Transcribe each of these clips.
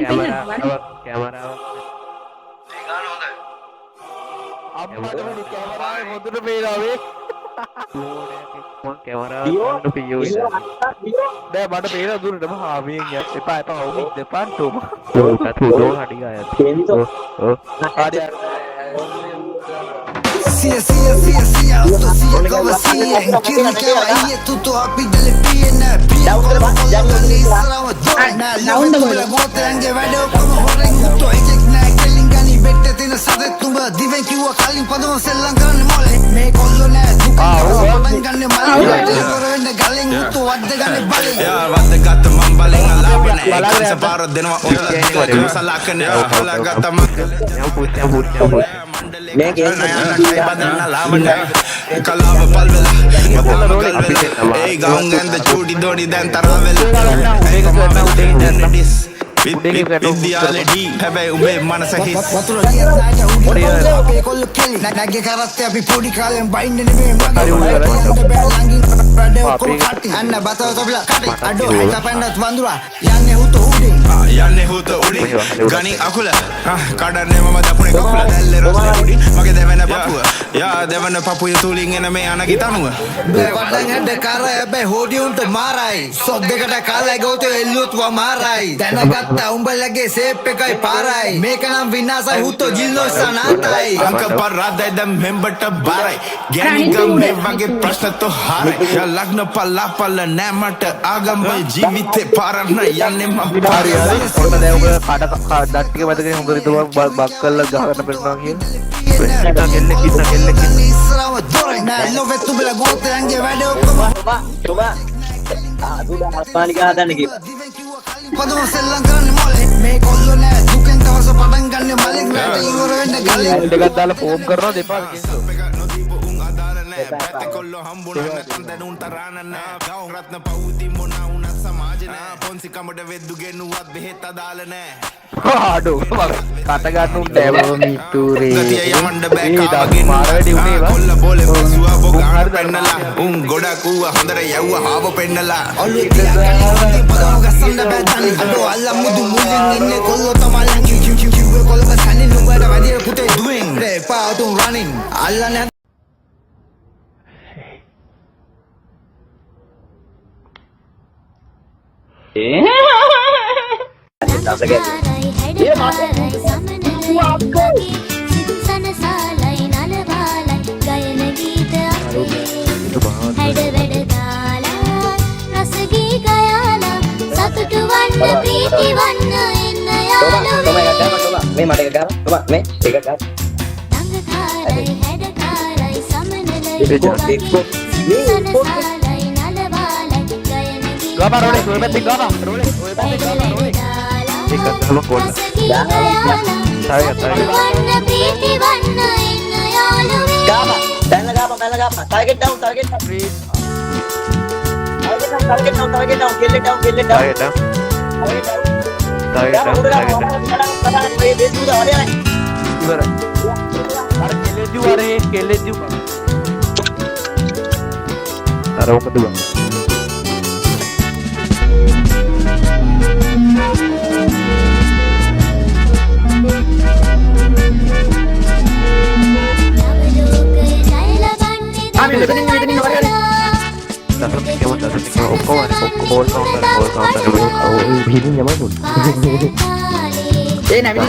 කැමරාව අම්මට කැමරාවේ හොඳට පේනවා මං කැමරාව පියෝ දැන් මට පේන දුරටම හාමියෙන් යත් එපා ඔව් දෙපන්ටුම උටත් උඩෝ හඩි ආයත් හරි Sia, autosia come sia Kirika iya tutto api delle piene Down the mote ange vado come horeng tutto ejek na kelingani bette tina sade tumba diven kiwa kalin padama sellan karanne mole me kollo na duka patan ganne male korwenne galin tutto wadde ganne bale yaar wadde gatta man balen alabane ekasa paro denwa ola salakane ola gatta man මේ game කලාව පල්වෙලා ඒ gown ගන්ද චූටි දොඩි දැන් තරවෙලා විද්‍යාලෙඩි හැබැයි උඹේ මනස හිස් වතුර ලියන්න උඩ අපේ කොල්ල කෙලි නැග්ගේ කරත්තේ අපි පොඩි කාලෙන් බයින්නේ නෙමෙයි මගේ ලංගින් වැඩේ ඔක්කොම කටි අන්න බතව තොපිලා කටි අඩෝ හිතපැන්නත් වඳුරා යන්නේ හුත උඩින් යන්නේ හුත උඩින් ගනි අකුල කඩන්නේ මම දකුණේ කකුල දැල්ලේ රොස්නේ උඩි මගේ දෙවන පපුව යා දෙවන පපුව තුලින් එන මේ අනගි තනුව වඩන් හැඩ කර හැබැයි හොඩි උන්ට මාරයි සොත් දෙකට කාලයි ගෝතේ එල්ලුත් වමාරයි දැනගත්තා උඹලගේ සේප් එකයි පාරයි මේක නම් විනාසයි හුතෝ ජිල්නෝ සනාතයි අංක පරාදයි දැන් මෙම්බට බාරයි ගැනිගම් මේ වගේ ප්‍රශ්න તો හාරයි යා ලග්න පල්ලාපල නෑ මට ආගම ජීවිතේ පාරන්න යන්නේ මම හරි ඔන්න දැන් ඔබ කඩ ඩට් ටික මතකනේ හොඳ රිතුවක් බක් කරලා ගහන්න පෙන්නනවා කියන්නේ ඉස්සරව දොරයි නෑ ලොවෙ තුඹලා ගෝතේ අංගේ වැඩ ඔක්කොම අදුද ආස්මානික හදන්න කිව්වා පදම සෙල්ලම් කරන්නේ මොලේ මේ කොල්ලෝ නෑ දුකෙන් තවස පටන් ගන්න මලින් රට ඉවර වෙන්න ගලින් දෙකක් දාලා ෆෝම් කරනවා දෙපා කොල්ල හම්බුනා නැත්නම් දැනුන් තරාන නෑ ගවුන් රත්න පවුති මොනා උනත් සමාජ නෑ පොන්සි කමඩ වෙද්දු ගෙනුවත් බෙහෙත් අදාළ නෑ ආඩෝ කට ගන්න ඩැවෝ මිතුරේ ගතිය යවන්න බෑ කාගෙන් මාරවැඩි උනේ වා කොල්ල බෝලේ බස්සුවා බොගාන පෙන්නලා උන් ගොඩක් ඌව හොඳට යවුව හාව පෙන්නලා ඔලු තියාගන්න පදම ගස්සන්න බෑ තනි අඩෝ අල්ලා මුදු මුලින් ඉන්නේ කොල්ලෝ තමයි කිව්වේ කොල්ලව සන්නේ නුඹට වැඩි පුතේ දුවෙන් රේ පාතුන් රනින් අල්ලා Gaba rolling, gue betting gaba rolling. Ikat sama gol. Saya. ගාපා පැනලා ගාපා target down Target down. kill it down Target down. Ibarat. Keleju. Taruh kedua. Hidungnya mana pun. Nabi ni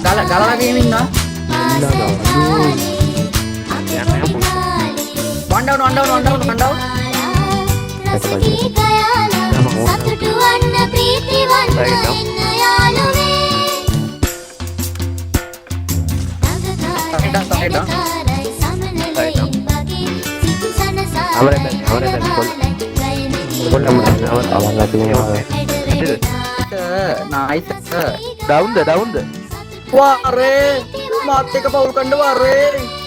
galak lagi yang minna. One down. Nice. Down the. Wah, re. Mati ke Paul Kanda, wah, re.